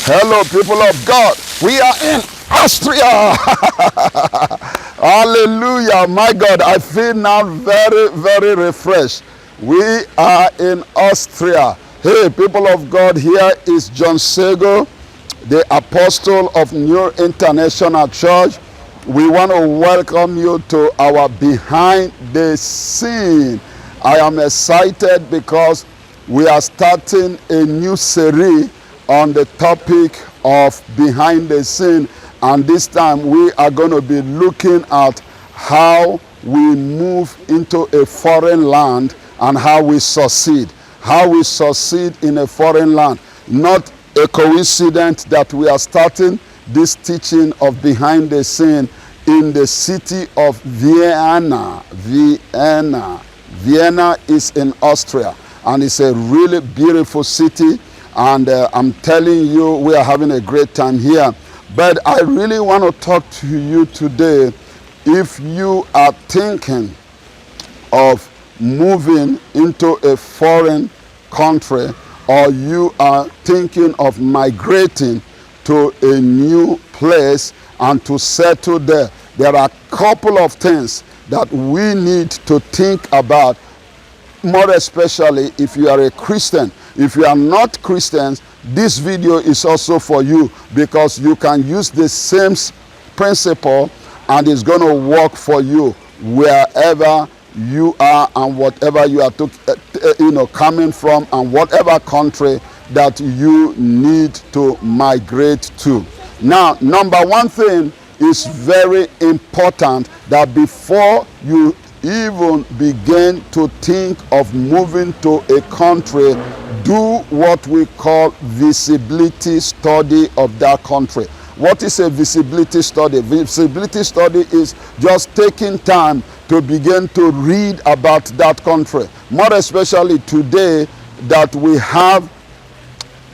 Hello, people of God. We are in Austria. Hallelujah. My God, I feel now very, very refreshed. We are in Austria. Hey, people of God, here is John Sego, the apostle of New International Church. We want to welcome you to our behind the scene. I am excited because we are starting a new series on the topic of behind the scene, and this time we are going to be looking at how we move into a foreign land and how we succeed in a foreign land. Not a coincidence that we are starting this teaching of behind the scene in the city of Vienna. Vienna is in Austria, and it's a really beautiful city. And I'm telling you, we are having a great time here. But I really want to talk to you today. If you are thinking of moving into a foreign country, or you are thinking of migrating to a new place and to settle there, there are a couple of things that we need to think about, more especially if you are a Christian. If you are not Christians, this video is also for you, because you can use the same principle and it's going to work for you wherever you are and whatever you are coming from, and whatever country that you need to migrate to. Now, number one thing is very important, that before you even begin to think of moving to a country, do what we call visibility study of that country. What is a visibility study? Visibility study is just taking time to begin to read about that country. More especially today that we have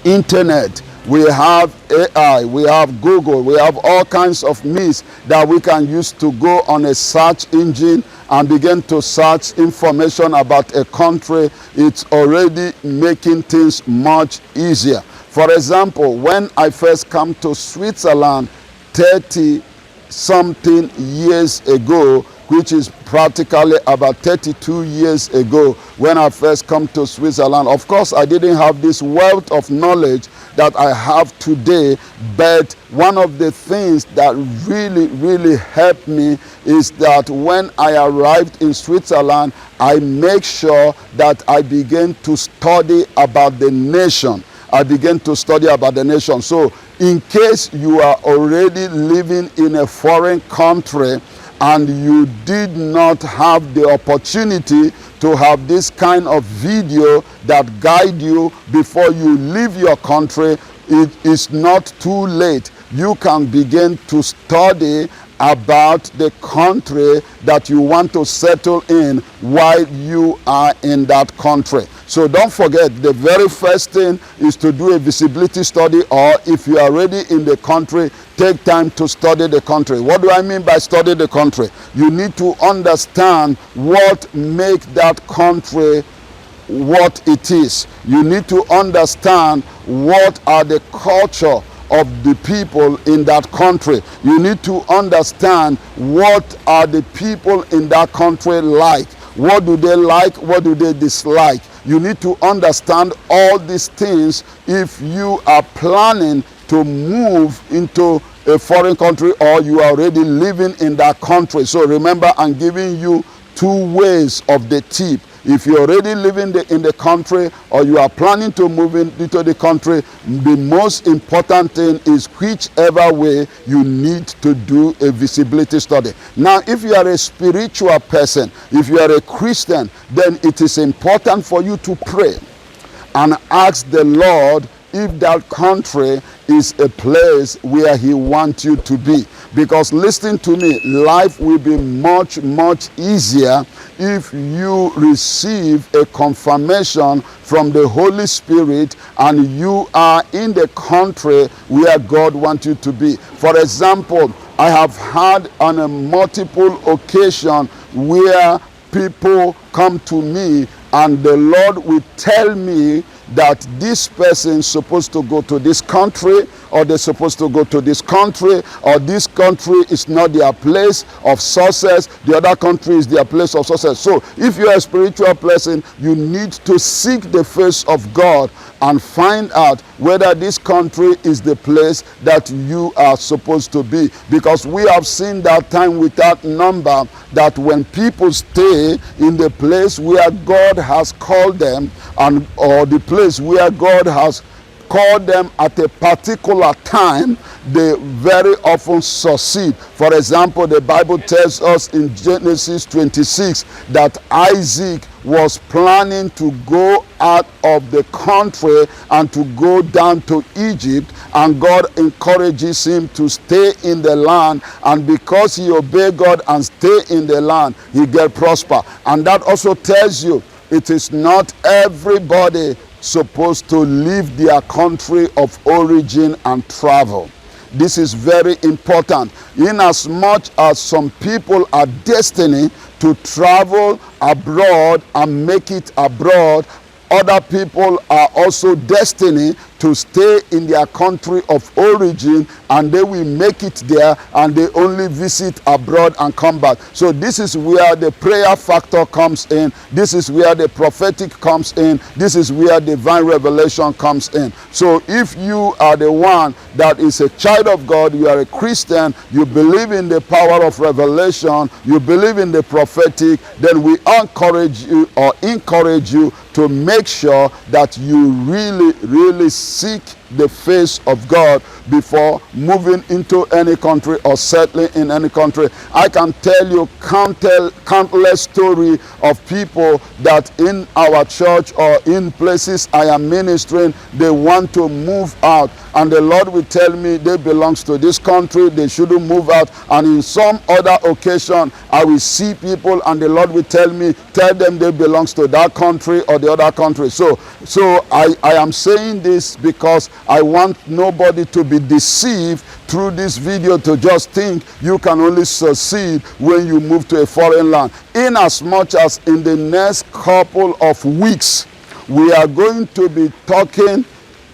internet, we have AI, we have Google, we have all kinds of means that we can use to go on a search engine and begin to search information about a country. It's already making things much easier. For example, when I first came to Switzerland 30-something years ago, which is practically about 32 years ago, when I first come to Switzerland, of course, I didn't have this wealth of knowledge that I have today, but one of the things that really helped me is that when I arrived in Switzerland, I make sure that I begin to study about the nation. So in case you are already living in a foreign country and you did not have the opportunity to have this kind of video that guide you before you leave your country, it is not too late. You can begin to study about the country that you want to settle in while you are in that country. So don't forget, the very first thing is to do a visibility study, or if you are already in the country, take time to study the country. What do I mean by study the country? You need to understand what makes that country what it is. You need to understand what are the culture of the people in that country. You need to understand what are the people in that country like. What do they like? What do they dislike? You need to understand all these things if you are planning to move into a foreign country, or you are already living in that country. So remember, I'm giving you two ways of the tip. If you're already living in the country, or you are planning to move into the country, the most important thing is whichever way you need to do a visibility study. Now, if you are a spiritual person, if you are a Christian, then it is important for you to pray and ask the Lord if that country is a place where He wants you to be. Because listen to me, life will be much easier if you receive a confirmation from the Holy Spirit and you are in the country where God wants you to be. For example, I have had on a multiple occasion where people come to me and the Lord will tell me that this person is supposed to go to this country, or they're supposed to go to this country, or this country is not their place of success, the other country is their place of success. So if you're a spiritual person, you need to seek the face of God and find out whether this country is the place that you are supposed to be. Because we have seen that time without number, that when people stay in the place where God has called them, and or the place where God has called them at a particular time, they very often succeed. For example, the Bible tells us in Genesis 26 that Isaac was planning to go out of the country and to go down to Egypt, and God encourages him to stay in the land, and because he obeyed God and stay in the land, he get prosper. And that also tells you it is not everybody supposed to leave their country of origin and travel. This is very important. In as much as some people are destined to travel abroad and make it abroad, other people are also destined to stay in their country of origin, and they will make it there, and they only visit abroad and come back. So this is where the prayer factor comes in. This is where the prophetic comes in. This is where divine revelation comes in. So if you are the one that is a child of God, you are a Christian, you believe in the power of revelation, you believe in the prophetic, then we encourage you to make sure that you really seek the face of God before moving into any country or settling in any country. I can tell you countless stories of people that in our church or in places I am ministering, they want to move out, and the Lord will tell me they belongs to this country, they shouldn't move out. And in some other occasion, I will see people and the Lord will tell them they belongs to that country or the other country. So I am saying this because I want nobody to be deceived through this video to just think you can only succeed when you move to a foreign land. In as much as in the next couple of weeks, we are going to be talking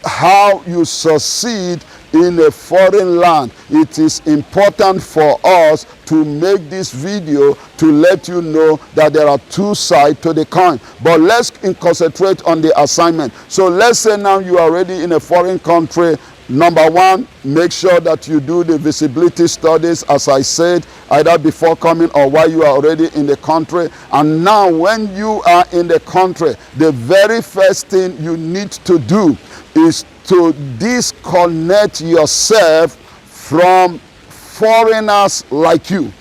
how you succeed in a foreign land. It is important for us to make this video to let you know that there are two sides to the coin. But let's concentrate on the assignment. So let's say now you are already in a foreign country. Number one, make sure that you do the visibility studies, as I said, either before coming or while you are already in the country. And now when you are in the country, the very first thing you need to do is to disconnect yourself from foreigners like you.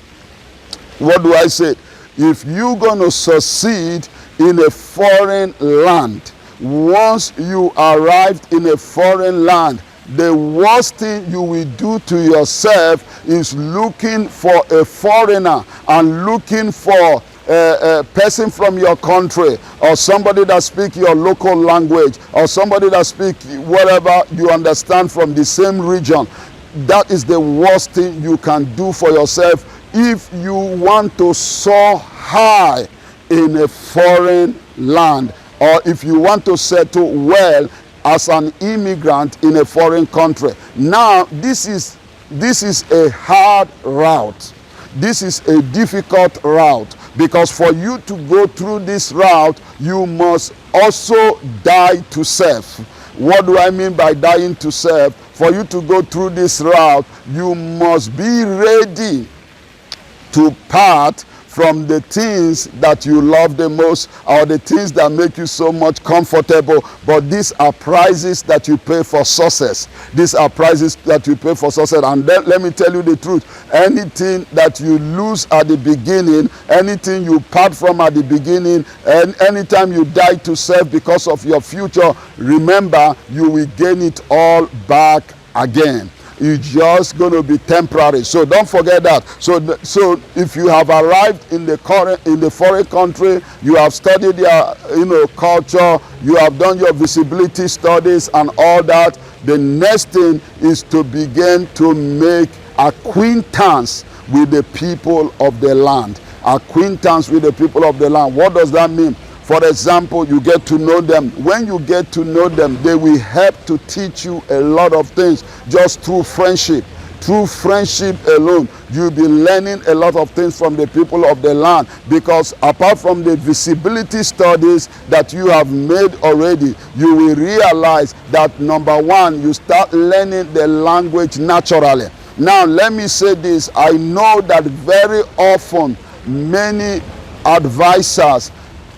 What do I say? If you're going to succeed in a foreign land, once you arrived in a foreign land, the worst thing you will do to yourself is looking for a foreigner and looking for a person from your country, or somebody that speaks your local language, or somebody that speaks whatever you understand from the same region. That is the worst thing you can do for yourself if you want to soar high in a foreign land, or if you want to settle well as an immigrant in a foreign country. Now, this is a hard route. This is a difficult route, because for you to go through this route, you must also die to self. What do I mean by dying to self? For you to go through this route, you must be ready to part from the things that you love the most, or the things that make you so much comfortable. But these are prices that you pay for success. These are prices that you pay for success. And then let me tell you the truth. Anything that you lose at the beginning, anything you part from at the beginning, and anytime you die to self because of your future, remember, you will gain it all back again. It's just going to be temporary. So don't forget that. So if you have arrived in the foreign country, you have studied their culture, you have done your visibility studies and all that, the next thing is to begin to make acquaintance with the people of the land. Acquaintance with the people of the land. What does that mean? For example, you get to know them. When you get to know them, they will help to teach you a lot of things just through friendship. Through friendship alone, you'll be learning a lot of things from the people of the land, because apart from the visibility studies that you have made already, you will realize that, number one, you start learning the language naturally. Now, let me say this. I know that very often many advisors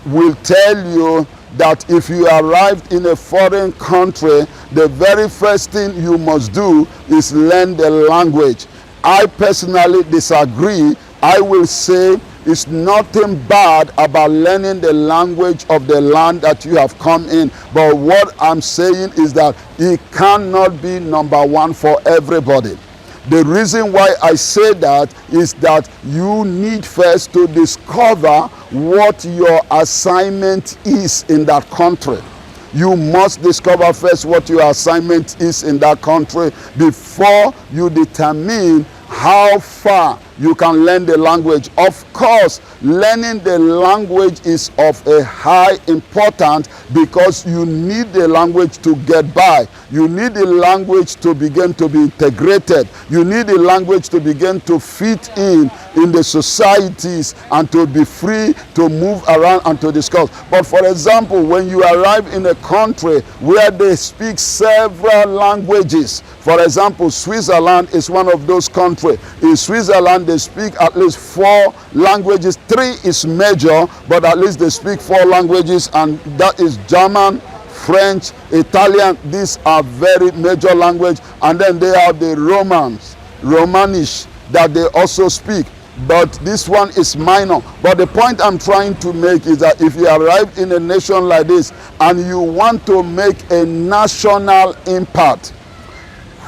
will tell you that if you arrived in a foreign country, the very first thing you must do is learn the language. I personally disagree. I will say it's nothing bad about learning the language of the land that you have come in. But what I'm saying is that it cannot be number one for everybody. The reason why I say that is that you need first to discover what your assignment is in that country. You must discover first what your assignment is in that country before you determine how far you can learn the language. Of course, learning the language is of a high importance, because you need the language to get by. You need the language to begin to be integrated. You need the language to begin to fit in the societies and to be free to move around and to discuss. But for example, when you arrive in a country where they speak several languages, for example, Switzerland is one of those countries. In Switzerland, they speak at least 4 languages. 3 is major, but at least they speak 4 languages, and that is German, French, Italian. These are very major language. And then they have the Romanish that they also speak. But this one is minor. But the point I'm trying to make is that if you arrive in a nation like this and you want to make a national impact,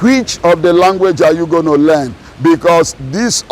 which of the language are you going to learn? Because these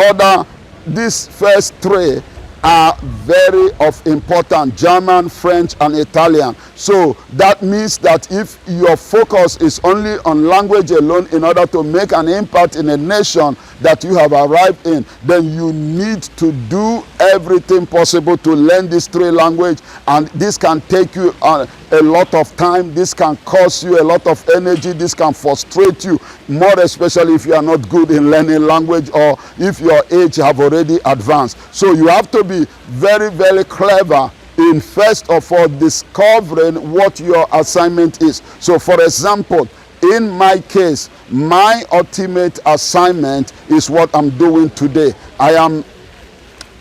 first 3 are very of important: German, French, and Italian. So that means that if your focus is only on language alone in order to make an impact in a nation that you have arrived in, then you need to do everything possible to learn these 3 languages. And this can take you a lot of time. This can cost you a lot of energy. This can frustrate you, more especially if you are not good in learning language, or if your age have already advanced. So you have to be very, very clever in first of all discovering what your assignment is. So for example, in my case, my ultimate assignment is what I'm doing today. I am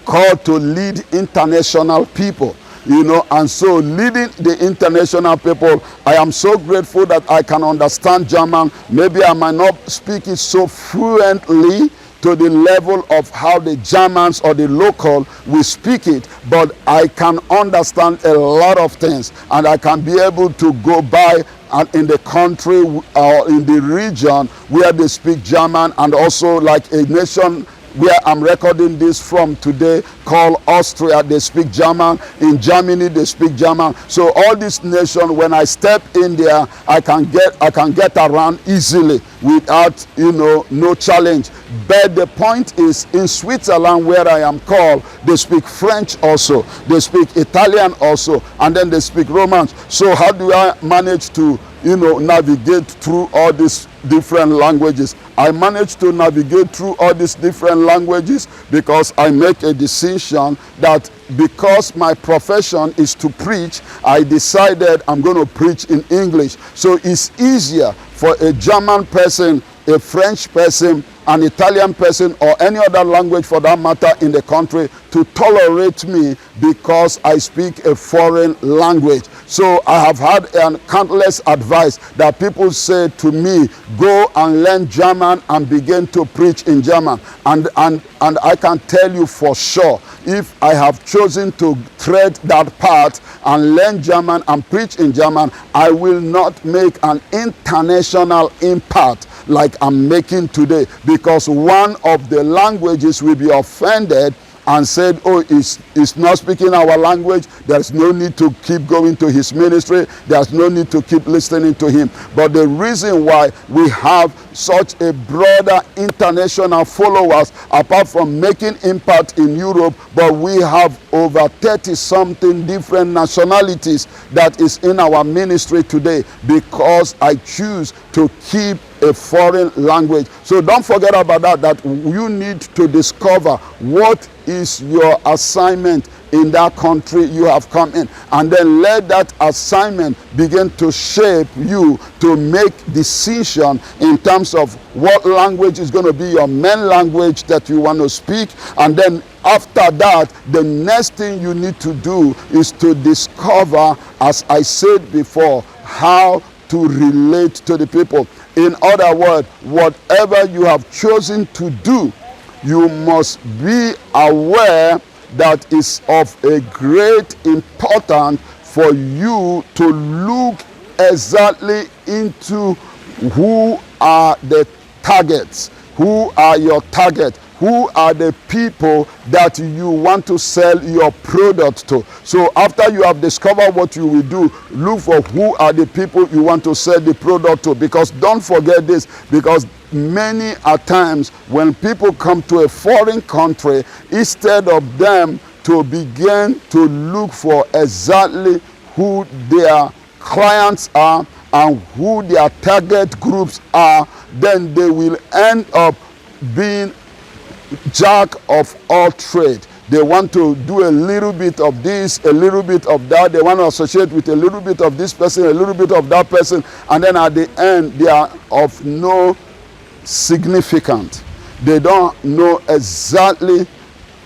called to lead international people, and so leading the international people, I am so grateful that I can understand German. Maybe I might not speak it so fluently to the level of how the Germans or the local will speak it, but I can understand a lot of things, and I can be able to go by and in the country or in the region where they speak German, and also like a nation where I'm recording this from today called Austria, they speak German. In Germany, they speak German. So all these nations, when I step in there, I can get around easily without no challenge. But the point is, in Switzerland, where I am called, they speak French also, they speak Italian also, and then they speak Romance. So how do I manage to navigate through all these different languages? I managed to navigate through all these different languages because I make a decision that because my profession is to preach, I decided I'm going to preach in English. So it's easier for a German person, a French person, an Italian person, or any other language for that matter in the country to tolerate me because I speak a foreign language. So I have had countless advice that people say to me, go and learn German and begin to preach in German. And I can tell you for sure, if I have chosen to tread that path and learn German and preach in German, I will not make an international impact like I'm making today, because one of the languages will be offended and said, oh, he's not speaking our language, there's no need to keep going to his ministry, there's no need to keep listening to him. But the reason why we have such a broader international followers, apart from making impact in Europe, but we have over 30-something different nationalities that is in our ministry today, because I choose to keep a foreign language. So don't forget about that you need to discover what is your assignment in that country you have come in, and then let that assignment begin to shape you to make decision in terms of what language is going to be your main language that you want to speak. And then after that, the next thing you need to do is to discover, as I said before, how to relate to the people. In other words, whatever you have chosen to do, you must be aware that is of a great importance for you to look exactly into who are the targets, who are your target, who are the people that you want to sell your product to. So after you have discovered what you will do, look for who are the people you want to sell the product to. Because don't forget this, because many a times when people come to a foreign country, instead of them to begin to look for exactly who their clients are and who their target groups are, then they will end up being jack of all trade. They want to do a little bit of this, a little bit of that. They want to associate with a little bit of this person, a little bit of that person, and then at the end they are of no significance. They don't know exactly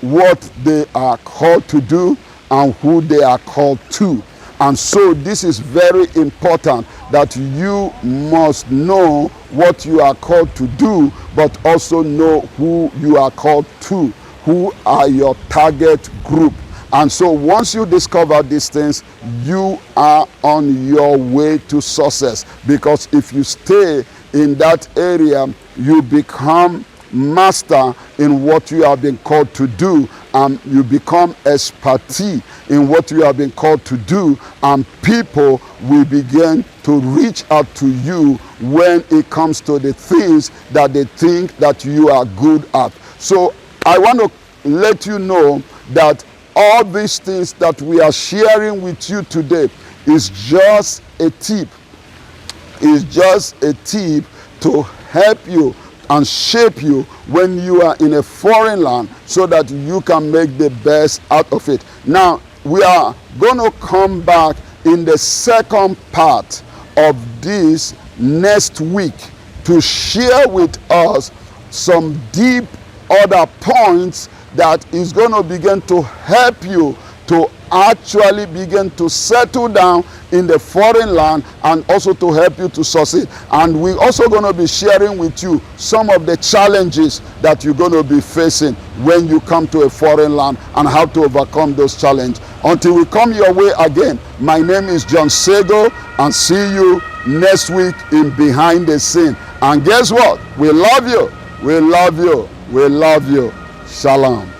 what they are called to do and who they are called to. And so this is very important, that you must know what you are called to do, but also know who you are called to, who are your target group. And so once you discover these things, you are on your way to success. Because if you stay in that area, you become master in what you have been called to do, and you become expertise in what you have been called to do, and people will begin to reach out to you when it comes to the things that they think that you are good at. So I want to let you know that all these things that we are sharing with you today is just a tip. It's just a tip to help you and shape you when you are in a foreign land, so that you can make the best out of it. Now, we are going to come back in the second part of this next week to share with us some deep other points that is going to begin to help you to actually begin to settle down in the foreign land, and also to help you to succeed. And we're also going to be sharing with you some of the challenges that you're going to be facing when you come to a foreign land, and how to overcome those challenges. Until we come your way again, my name is John Sego, and see you next week in Behind the Scene. And guess what? We love you. We love you. We love you. Shalom.